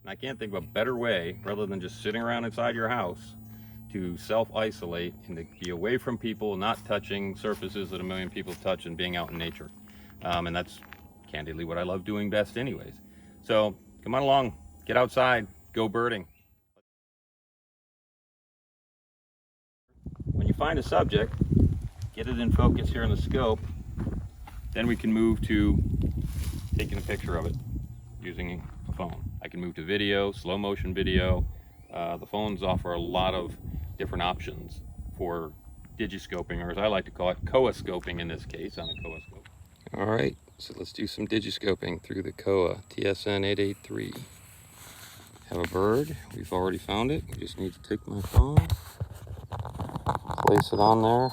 I can't think of a better way, rather than just sitting around inside your house, to self-isolate and to be away from people, not touching surfaces that a million people touch, and being out in nature. And that's candidly what I love doing best anyways. So come on along, get outside, go birding. When you find a subject, get it in focus here in the scope, then we can move to taking a picture of it using a phone. I can move to video, slow motion video. The phones offer a lot of different options for digiscoping, or as I like to call it, Kowa scoping in this case, on a Kowa scope. All right, so let's do some digiscoping through the Kowa TSN 883. Have a bird, we've already found it. We just need to take my phone, place it on there,